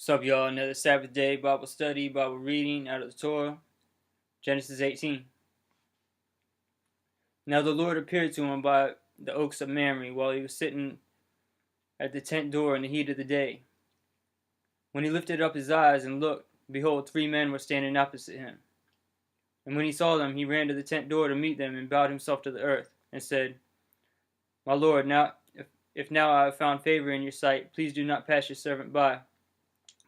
What's up, y'all? Another Sabbath day Bible study, Bible reading out of the Torah, Genesis 18. Now the Lord appeared to him by the oaks of Mamre while he was sitting at the tent door in the heat of the day. When he lifted up his eyes and looked, behold, 3 men were standing opposite him. And when he saw them, he ran to the tent door to meet them and bowed himself to the earth and said, My Lord, if now I have found favor in your sight, please do not pass your servant by.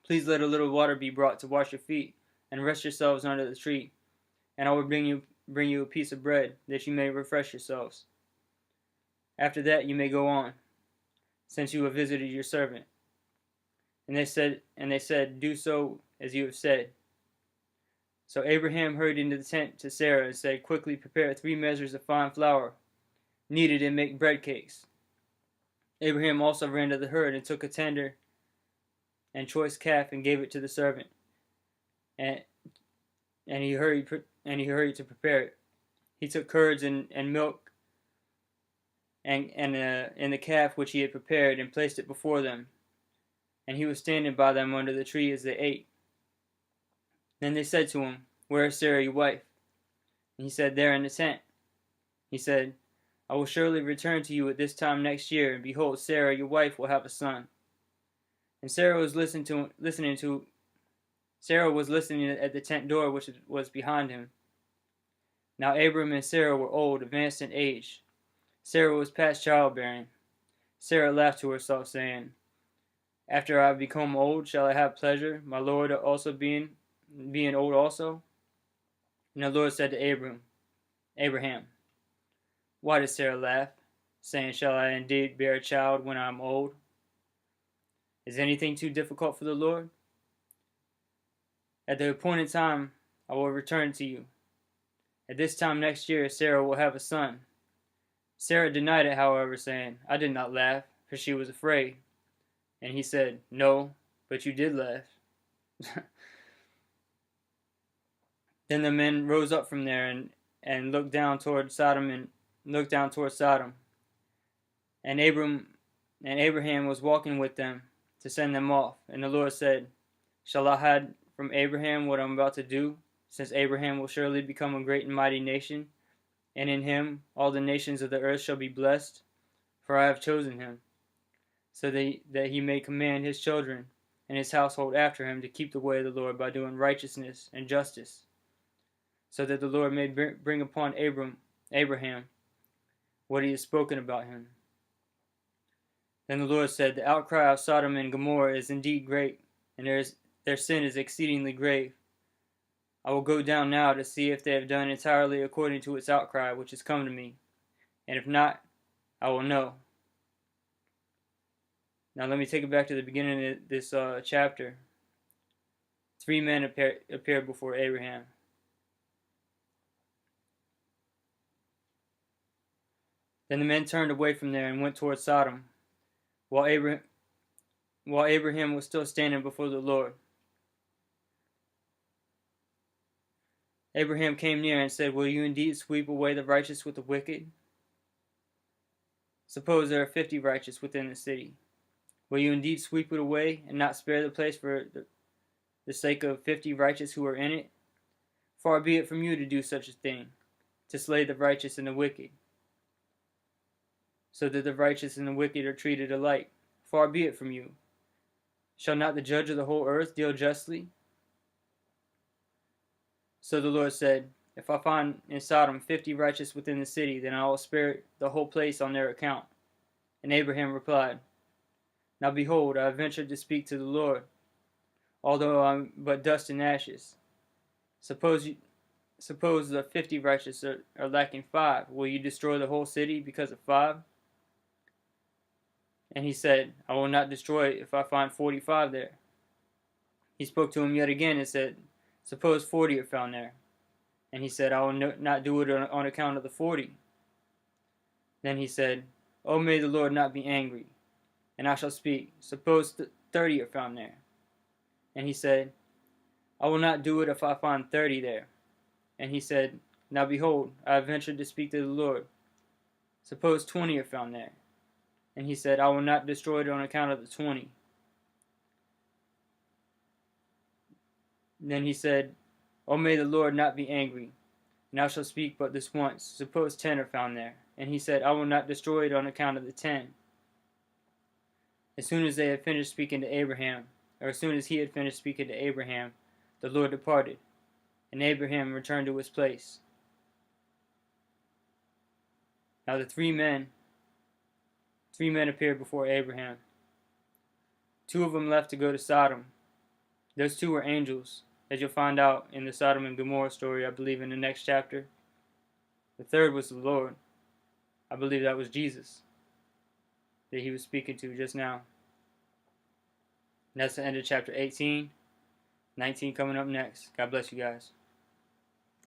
Please let a little water be brought to wash your feet, and rest yourselves under the tree, and I will bring you a piece of bread, that you may refresh yourselves. After that you may go on, since you have visited your servant. And they said, Do so as you have said. So Abraham hurried into the tent to Sarah and said, Quickly prepare 3 measures of fine flour, knead it and make bread cakes. Abraham also ran to the herd and took a tender and choice calf and gave it to the servant, and he hurried to prepare it. He took curds and milk and the calf which he had prepared and placed it before them, and he was standing by them under the tree as they ate. Then they said to him, Where is Sarah your wife? And he said, There in the tent. He said, I will surely return to you at this time next year, and behold, Sarah your wife will have a son. And Sarah was listening at the tent door which was behind him. Now Abram and Sarah were old, advanced in age. Sarah was past childbearing. Sarah laughed to herself, saying, After I have become old, shall I have pleasure, my Lord also being old also? And the Lord said to Abraham, Why does Sarah laugh, saying, Shall I indeed bear a child when I am old? Is anything too difficult for the Lord? At the appointed time I will return to you. At this time next year Sarah will have a son. Sarah denied it, however, saying, I did not laugh, for she was afraid. And he said, No, but you did laugh. Then the men rose up from there and looked down toward Sodom. And Abraham was walking with them to send them off. And the Lord said, Shall I hide from Abraham what I am about to do, since Abraham will surely become a great and mighty nation, and in him all the nations of the earth shall be blessed? For I have chosen him, so that he may command his children and his household after him to keep the way of the Lord by doing righteousness and justice, so that the Lord may bring upon Abraham what he has spoken about him. Then the Lord said, The outcry of Sodom and Gomorrah is indeed great, and their sin is exceedingly grave. I will go down now to see if they have done entirely according to its outcry which has come to me, and if not, I will know. Now let me take it back to the beginning of this chapter. 3 men appeared before Abraham. Then the men turned away from there and went toward Sodom, while Abraham was still standing before the Lord. Abraham came near and said, Will you indeed sweep away the righteous with the wicked? Suppose there are 50 righteous within the city. Will you indeed sweep it away and not spare the place for the sake of 50 righteous who are in it? Far be it from you to do such a thing, to slay the righteous and the wicked, so that the righteous and the wicked are treated alike. Far be it from you. Shall not the judge of the whole earth deal justly? So the Lord said, If I find in Sodom 50 righteous within the city, then I will spare the whole place on their account. And Abraham replied, Now behold, I have ventured to speak to the Lord, although I am but dust and ashes. Suppose the 50 righteous are lacking 5. Will you destroy the whole city because of 5? And he said, I will not destroy it if I find 45 there. He spoke to him yet again and said, Suppose 40 are found there. And he said, I will not do it on account of the 40. Then he said, Oh, may the Lord not be angry, and I shall speak. Suppose 30 are found there. And he said, I will not do it if I find 30 there. And he said, Now behold, I have ventured to speak to the Lord. Suppose 20 are found there. And he said, I will not destroy it on account of the 20. Then he said, "O may the Lord not be angry, and I shall speak but this once. Suppose 10 are found there." And he said, "I will not destroy it on account of the 10. As soon as they had finished speaking to Abraham, or as soon as he had finished speaking to Abraham, the Lord departed, and Abraham returned to his place. Now the three men appeared before Abraham. 2 of them left to go to Sodom. Those 2 were angels, as you'll find out in the Sodom and Gomorrah story, I believe, in the next chapter. The 3rd was the Lord. I believe that was Jesus that he was speaking to just now. And that's the end of chapter 18. 19 coming up next. God bless you guys.